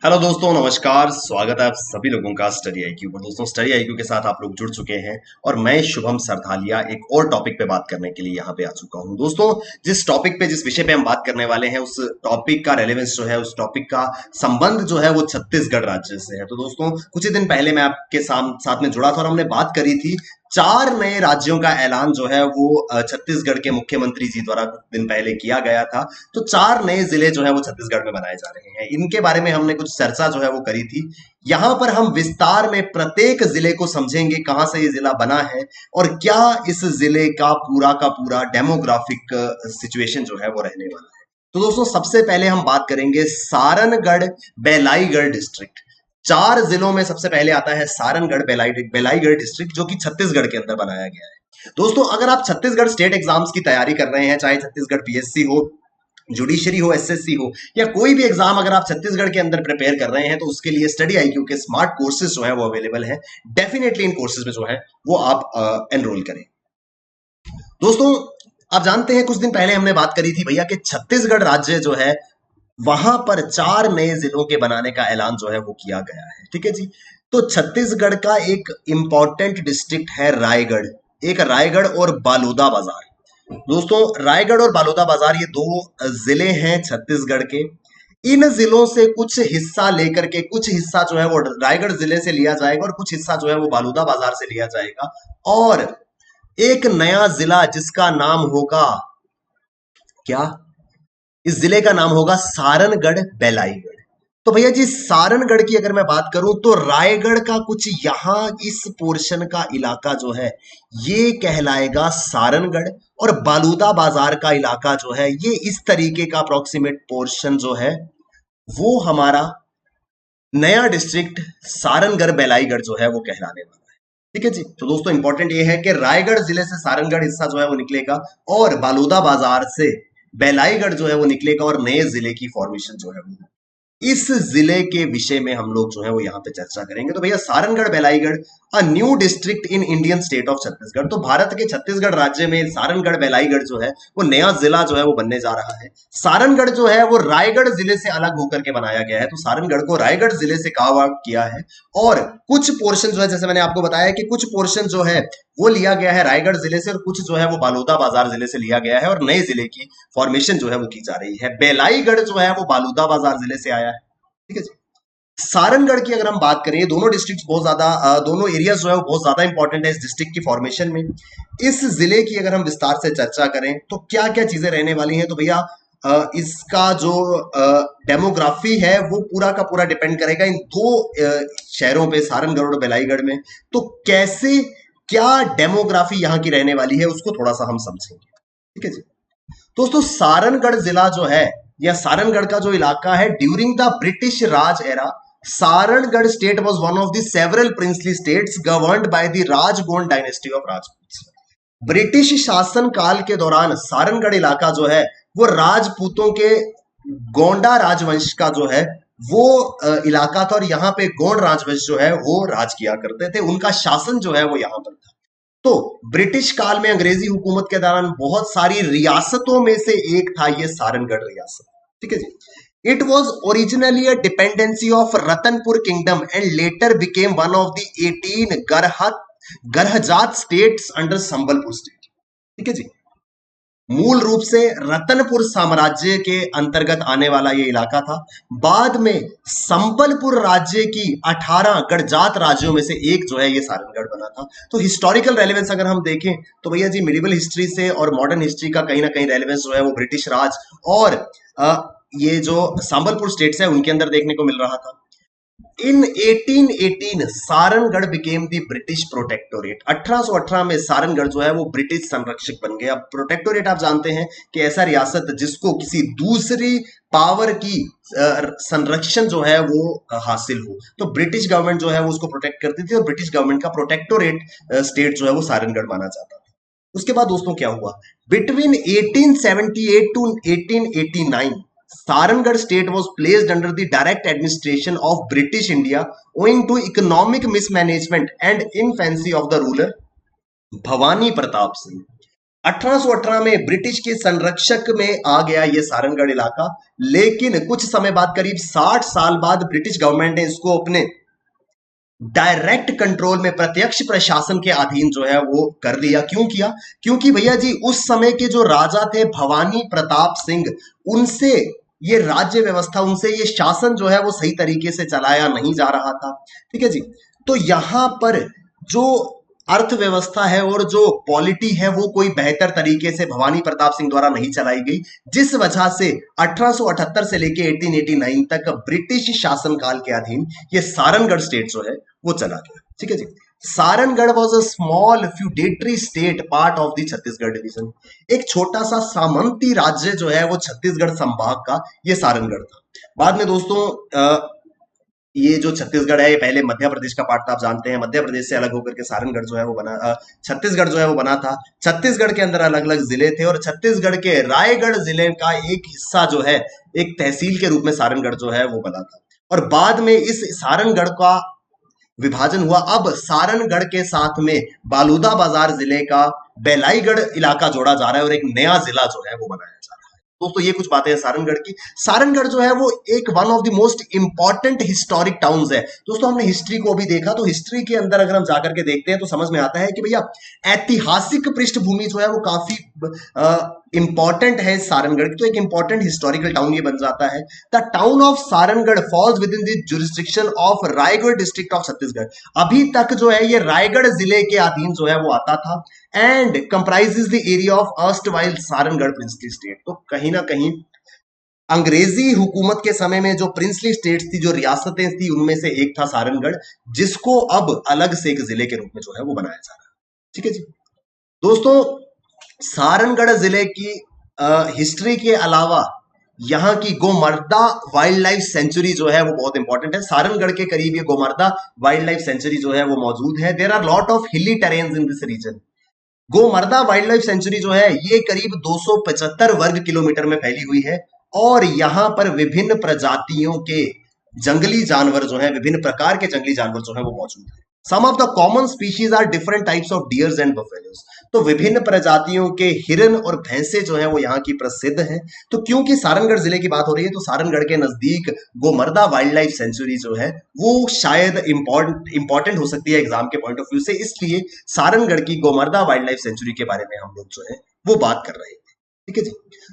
Hello दोस्तों, नमस्कार। स्वागत है आप सभी लोगों का स्टडी आईक्यू पर। दोस्तों, स्टडी आईक्यू के साथ आप लोग जुड़ चुके हैं और मैं शुभम सरधालिया एक और टॉपिक पे बात करने के लिए यहाँ पे आ चुका हूँ। दोस्तों, जिस टॉपिक पे जिस विषय पे हम बात करने वाले हैं उस टॉपिक का रेलेवेंस जो है, उस टॉपिक का संबंध जो है वो छत्तीसगढ़ राज्य से है। तो दोस्तों, कुछ ही दिन पहले मैं आपके साथ में जुड़ा था और हमने बात करी थी 4 नए राज्यों का ऐलान जो है वो छत्तीसगढ़ के मुख्यमंत्री जी द्वारा कुछ दिन पहले किया गया था। तो 4 नए जिले जो है वो छत्तीसगढ़ में बनाए जा रहे हैं। इनके बारे में हमने कुछ चर्चा जो है वो करी थी। यहाँ पर हम विस्तार में प्रत्येक जिले को समझेंगे, कहाँ से ये जिला बना है और क्या इस जिले का पूरा डेमोग्राफिक सिचुएशन जो है वो रहने वाला है। तो दोस्तों, सबसे पहले हम बात करेंगे सारनगढ़ बेलाईगढ़ डिस्ट्रिक्ट। 4 जिलों में सबसे पहले आता है सारनगढ़ बेलाईगढ़ डिस्ट्रिक्ट, जो कि छत्तीसगढ़ के अंदर बनाया गया है। दोस्तों, अगर आप छत्तीसगढ़ स्टेट एग्जाम्स की तैयारी कर रहे हैं, चाहे छत्तीसगढ़ पीएससी हो, जुडिशरी हो, एसएससी हो, या कोई भी एग्जाम अगर आप छत्तीसगढ़ के अंदर प्रिपेयर कर रहे हैं, तो उसके लिए स्टडी आईक्यू के स्मार्ट कोर्सेज जो है वो अवेलेबल है। डेफिनेटली इन कोर्सेज में जो है वो आप एनरोल करें। दोस्तों, आप जानते हैं कुछ दिन पहले हमने बात करी थी भैया कि छत्तीसगढ़ राज्य जो है वहां पर 4 नए जिलों के बनाने का ऐलान जो है वो किया गया है। ठीक है जी। तो छत्तीसगढ़ का एक इंपॉर्टेंट डिस्ट्रिक्ट है रायगढ़। एक रायगढ़ और बालोदा बाजार। दोस्तों, रायगढ़ और बालोदा बाजार ये 2 जिले हैं छत्तीसगढ़ के। इन जिलों से कुछ हिस्सा लेकर के, कुछ हिस्सा जो है वो रायगढ़ जिले से लिया जाएगा और कुछ हिस्सा जो है वो बालोदा बाजार से लिया जाएगा, और एक नया जिला जिसका नाम होगा क्या, इस जिले का नाम होगा सारनगढ़ बेलाईगढ़। तो भैया जी, सारनगढ़ की अगर मैं बात करूं तो रायगढ़ का कुछ यहां इस पोर्शन का इलाका जो है ये कहलाएगा सारनगढ़, और बालूदा बाजार का इलाका जो है ये इस तरीके का अप्रोक्सीमेट पोर्शन जो है वो हमारा नया डिस्ट्रिक्ट सारनगढ़ बेलाईगढ़ जो है वो कहलाने वाला है। ठीक है जी। तो दोस्तों, इंपॉर्टेंट ये है कि रायगढ़ जिले से सारनगढ़ हिस्सा जो है वो निकलेगा और बालूदा बाजार से बेलाईगढ़ जो है वो निकलेगा, और नए जिले की फॉर्मेशन जो है वो इस जिले के विषय में हम लोग जो है वो यहाँ पे चर्चा करेंगे। तो भैया, Sarangarh Bilaigarh a new district in Indian state of Chhattisgarh. तो भारत के छत्तीसगढ़ राज्य में सारनगढ़ बेलाईगढ़ जो है वो नया जिला जो है वो बनने जा रहा है। सारनगढ़ जो है वो रायगढ़ जिले से अलग होकर के बनाया गया है। तो सारनगढ़ को रायगढ़ जिले से कार्व आउट किया है, और कुछ पोर्शन जो है, जैसे मैंने आपको बताया कि कुछ पोर्शन जो है वो लिया गया है रायगढ़ जिले से, और कुछ जो है वो बालोदा बाजार जिले से लिया गया है, और नए जिले की फॉर्मेशन जो है वो की जा रही है। बेलाईगढ़ जो है वो बालोदा बाजार जिले से आया है। ठीक है जी। सारनगढ़ की अगर हम बात करें, ये दोनों डिस्ट्रिक्ट बहुत ज्यादा, दोनों एरिया जो है वो बहुत ज्यादा इंपॉर्टेंट है इस डिस्ट्रिक्ट की फॉर्मेशन में। इस जिले की अगर हम विस्तार से चर्चा करें तो क्या क्या चीजें रहने वाली हैं, तो भैया इसका जो डेमोग्राफी है वो पूरा का पूरा डिपेंड करेगा इन 2 शहरों पे, सारनगढ़ और बेलाईगढ़ में। तो कैसे, क्या डेमोग्राफी यहाँ की रहने वाली है उसको थोड़ा सा हम समझेंगे। ठीक है जी। दोस्तों, सारनगढ़ जिला जो है या सारनगढ़ का जो इलाका है, during the British Raj era, Sarangarh state was one of the several princely states governed by the Rajgond dynasty of Rajput. British शासन काल के दौरान सारनगढ़ इलाका जो है वो राजपूतों के गोंडा राजवंश का जो है वो इलाका था, और यहाँ पे गोंड राजवंश जो है वो राज किया करते थे। उनका शासन जो है वो यहाँ पर था। तो ब्रिटिश काल में अंग्रेजी हुकूमत के दौरान बहुत सारी रियासतों में से एक था ये सारनगढ़ रियासत। ठीक है जी। It was originally a dependency of Ratanpur kingdom and later became one of the 18 Garhjat states under Sambalpur state. ठीक है जी। मूल रूप से रतनपुर साम्राज्य के अंतर्गत आने वाला ये इलाका था। बाद में संबलपुर राज्य की 18 गढ़जात राज्यों में से एक जो है ये सारनगढ़ बना था। तो हिस्टोरिकल रेलेवेंस अगर हम देखें तो भैया जी, मिडिवल हिस्ट्री से और मॉडर्न हिस्ट्री का कहीं ना कहीं रेलेवेंस जो है वो ब्रिटिश राज और ये जो संबलपुर स्टेट्स है उनके अंदर देखने को मिल रहा था। इन 1818 सारनगढ़ बिकेम द ब्रिटिश प्रोटेक्टोरेट। 1818 में सारनगढ़ जो है वो ब्रिटिश संरक्षक बन गया। प्रोटेक्टोरेट आप जानते हैं कि ऐसा रियासत जिसको किसी दूसरी पावर की संरक्षण जो है वो हासिल हो, तो ब्रिटिश गवर्नमेंट जो है वो उसको प्रोटेक्ट करती थी, और ब्रिटिश गवर्नमेंट का प्रोटेक्टोरेट स्टेट जो है वो सारनगढ़ माना जाता था। उसके बाद दोस्तों क्या हुआ, between 1878 to 1889 Sarangarh state was placed under the direct administration of British India owing to economic mismanagement and infancy of the ruler Bhavani Pratap Singh. 1818 में ब्रिटिश के संरक्षक में आ गया ये सारनगढ़ इलाका, लेकिन कुछ समय बाद, करीब 60 साल बाद, ब्रिटिश गवर्नमेंट ने इसको अपने डायरेक्ट कंट्रोल में, प्रत्यक्ष प्रशासन के अधीन जो है वो कर लिया। क्यों किया? क्योंकि भैया जी उस समय के जो राजा थे भवानी प्रताप सिंह, उनसे ये राज्य व्यवस्था, उनसे ये शासन जो है वो सही तरीके से चलाया नहीं जा रहा था। ठीक है जी। तो यहां पर जो अर्थव्यवस्था है और जो पॉलिटी है वो कोई बेहतर तरीके से भवानी प्रताप सिंह द्वारा नहीं चलाई गई, जिस वजह से 1878 से लेके 1889 तक ब्रिटिश शासनकाल के अधीन ये सारनगढ़ स्टेट जो है वो चला गया। ठीक है जी। Sarangarh was a small feudatory state part of the Chhattisgarh division. एक छोटा सा सामंती राज्य जो है वो छत्तीसगढ़ संभाग का ये सारनगढ़ था। बाद में दोस्तों ये जो छत्तीसगढ़ है ये पहले मध्य प्रदेश का पार्ट था। आप जानते हैं मध्य प्रदेश से अलग होकर के सारनगढ़ जो है वो बना, छत्तीसगढ़ जो है वो बना था। छत्तीसगढ़ के अंदर अलग अलग जिले थे और छत्तीसगढ़ के रायगढ़ जिले का एक हिस्सा जो है एक तहसील के रूप में सारनगढ़ जो है वो बना था। और बाद में इस सारनगढ़ का विभाजन हुआ। अब सारनगढ़ के साथ में बालूदा बाजार जिले का बेलाईगढ़ इलाका जोड़ा जा रहा है और एक नया जिला जो है वो बनाया जा रहा है। दोस्तों ये कुछ बातें हैं सारनगढ़ की। सारनगढ़ जो है वो एक one of the most important historic towns है। दोस्तों हमने हिस्ट्री को भी देखा, तो हिस्ट्री के अंदर अगर हम जाकर के देखते हैं तो समझ में आता है कि भैया ऐतिहासिक पृष्ठभूमि जो है वो काफी इंपॉर्टेंट है सारनगढ़ की। तो एक इंपॉर्टेंट हिस्टोरिकल टाउन ये बन जाता है। The town of Sarangarh falls within the jurisdiction of Raigarh district of Chhattisgarh. अभी तक जो है ये रायगढ़ जिले के अधीन जो है वो आता था। And comprises the area of erstwhile Sarangarh princely state. तो कहीं ना कहीं अंग्रेजी हुकूमत के समय में जो प्रिंसली स्टेट्स थी, जो रियासतें थी, उनमें से एक था सारनगढ़, जिसको अब अलग से एक जिले के रूप में जो है वो बनाया जा रहा है। ठीक है जी। दोस्तों सारनगढ़ जिले की हिस्ट्री के अलावा यहाँ की गोमर्दा वाइल्ड लाइफ सेंचुरी जो है वो बहुत इंपॉर्टेंट है। सारनगढ़ के करीब ये गोमर्दा वाइल्ड लाइफ सेंचुरी जो है वो मौजूद है। There are lot of hilly terrains in this region. Gomarda wild life sanctuary जो है ये करीब 275 वर्ग किलोमीटर में फैली हुई है और यहाँ पर विभिन्न प्रजातियों के जंगली जानवर जो है, विभिन्न प्रकार के जंगली जानवर जो है वो मौजूद है। Some of the common species are different types of deers and buffaloes. तो विभिन्न प्रजातियों के हिरन और भैंसे जो है वो यहाँ की प्रसिद्ध हैं। तो क्योंकि सारनगढ़ जिले की बात हो रही है तो सारनगढ़ के नजदीक गोमर्दा वाइल्ड लाइफ सेंचुरी जो है वो शायद इंपॉर्टेंट हो सकती है एग्जाम के पॉइंट ऑफ व्यू से, इसलिए सारनगढ़ की गोमर्दा वाइल्ड लाइफ सेंचुरी के बारे में हम लोग जो है वो बात कर रहे हैं। ठीक है जी।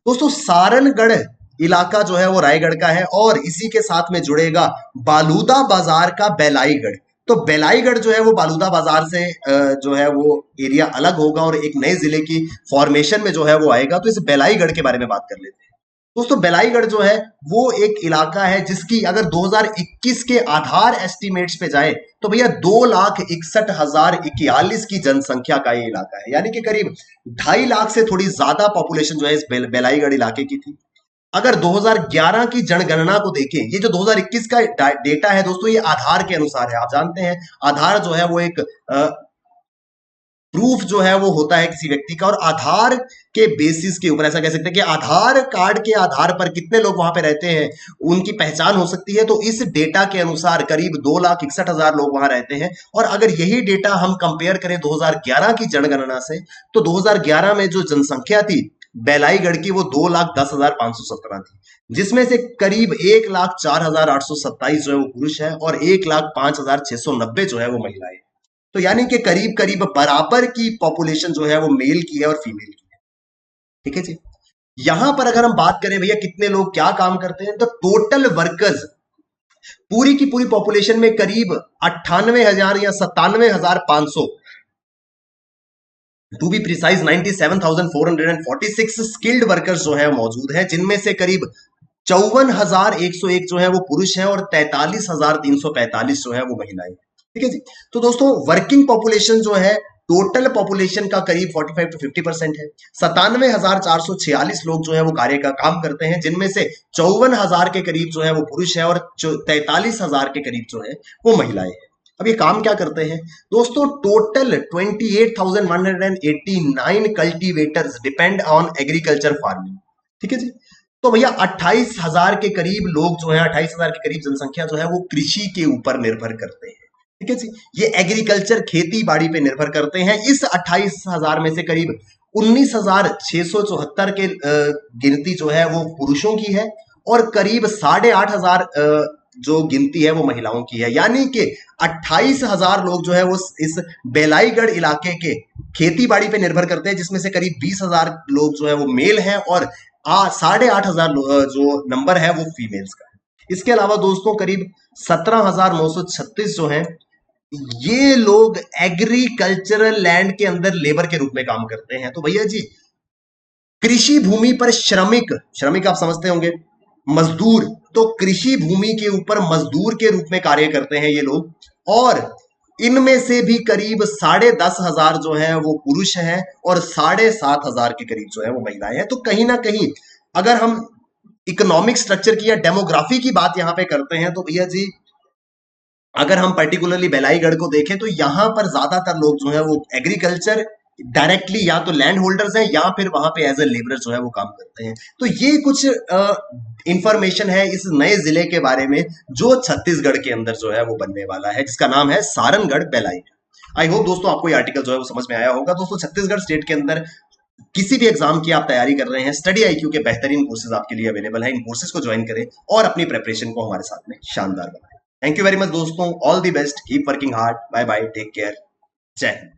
दोस्तों सारनगढ़ इलाका जो है वो रायगढ़ का है और इसी के साथ में जुड़ेगा बालूदा बाजार का बेलाईगढ़। तो बेलाईगढ़ जो है वो बालूदा बाजार से जो है वो एरिया अलग होगा और एक नए जिले की फॉर्मेशन में जो है वो आएगा। तो इस बेलाईगढ़ के बारे में बात कर लेते हैं। दोस्तों बेलाईगढ़ जो है वो एक इलाका है जिसकी अगर 2021 के आधार एस्टिमेट्स पे जाए तो भैया 2,61,041 की जनसंख्या का ये इलाका है। यानी कि करीब 2.5 लाख से थोड़ी ज्यादा पॉपुलेशन जो है इस बेलाईगढ़ इलाके की थी। अगर 2011 की जनगणना को देखें, ये जो 2021 का डेटा है दोस्तों ये आधार के अनुसार है। आप जानते हैं आधार जो है वो एक प्रूफ जो है वो होता है किसी व्यक्ति का, और आधार के बेसिस के ऊपर ऐसा कह सकते हैं कि आधार कार्ड के आधार पर कितने लोग वहां पे रहते हैं उनकी पहचान हो सकती है। तो इस डेटा के अनुसार करीब 2,61,000 लोग वहां रहते हैं। और अगर यही डेटा हम कंपेयर करें 2011 की जनगणना से तो 2011 में जो जनसंख्या थी बेलाईगढ़ की वो 2,10,517 थी, जिसमें से करीब 1,04,827 जो है वो पुरुष है और 1,05,690 जो है वो महिलाएं। तो यानी कि करीब करीब बराबर की पॉपुलेशन जो है वो मेल की है और फीमेल की है। ठीक है जी। यहां पर अगर हम बात करें भैया कितने लोग क्या काम करते हैं तो टोटल वर्कर्स पूरी की पूरी पॉपुलेशन में करीब 98,000 या 97,500 to be precise 97,446 skilled workers जो है मौजूद है, जिनमें से करीब 54,101 जो है वो पुरुष हैं और 43,345 जो है वो महिलाएं। ठीक है जी। तो दोस्तों वर्किंग पॉपुलेशन जो है टोटल पॉपुलेशन का करीब 45 to 50% है। 97,446 लोग जो है वो कार्य का काम करते हैं, जिनमें से 54,000 के करीब जो है वो पुरुष है और 43,000 के करीब जो है वो महिलाएं हैं। अब ये काम क्या करते हैं दोस्तों? Total 28,189 cultivators depend on agriculture farming. ठीक है जी। तो भैया 28,000 के करीब लोग जो है, 28,000 के करीब जनसंख्या जो है वो कृषि के ऊपर निर्भर करते हैं। ठीक है जी। ये एग्रीकल्चर खेती बाड़ी पे निर्भर करते हैं। इस 28,000 में से करीब 19,674 के गिनती जो है वो पुरुषों की है और करीब 8,500 जो गिनती है वो महिलाओं की है। यानी कि 28,000 लोग जो है वो इस बेलाईगढ़ इलाके के खेती बाड़ी पे निर्भर करते हैं, जिसमें से करीब 20,000 लोग जो है वो मेल हैं और 8,500 जो नंबर है वो फीमेल्स का है। इसके अलावा दोस्तों करीब 17,936 जो है ये लोग एग्रीकल्चरल लैंड के अंदर लेबर के रूप में काम करते हैं। तो भैया जी, कृषि भूमि पर श्रमिक, श्रमिक आप समझते होंगे मजदूर, तो कृषि भूमि के ऊपर मजदूर के रूप में कार्य करते हैं ये लोग, और इनमें से भी करीब 10,500 जो है वो पुरुष हैं और 7,500 के करीब जो है वो महिलाएं हैं। तो कहीं ना कहीं अगर हम इकोनॉमिक स्ट्रक्चर की या डेमोग्राफी की बात यहां पे करते हैं तो भैया जी, अगर हम पर्टिकुलरली बेलाईगढ़ को देखें तो यहाँ पर ज्यादातर लोग जो है वो एग्रीकल्चर डायरेक्टली या तो लैंड होल्डर्स हैं या फिर वहां पे एज ए लेबर जो है वो काम करते हैं। तो ये कुछ इंफॉर्मेशन है इस नए जिले के बारे में जो छत्तीसगढ़ के अंदर जो है वो बनने वाला है, जिसका नाम है सारनगढ़ बेलाईगढ़। आई होप दोस्तों आपको ये आर्टिकल जो है वो समझ में आया होगा। दोस्तों छत्तीसगढ़ स्टेट के अंदर किसी भी एग्जाम की आप तैयारी कर रहे हैं, स्टडी आईक्यू के बेहतरीन कोर्सेज आपके लिए अवेलेबल है। इन कोर्सेज को ज्वाइन करें और अपनी प्रिपरेशन को हमारे साथ में शानदार बनाएं। थैंक यू वेरी मच दोस्तों, all the best, keep working hard, bye bye, take care, जय हिंद।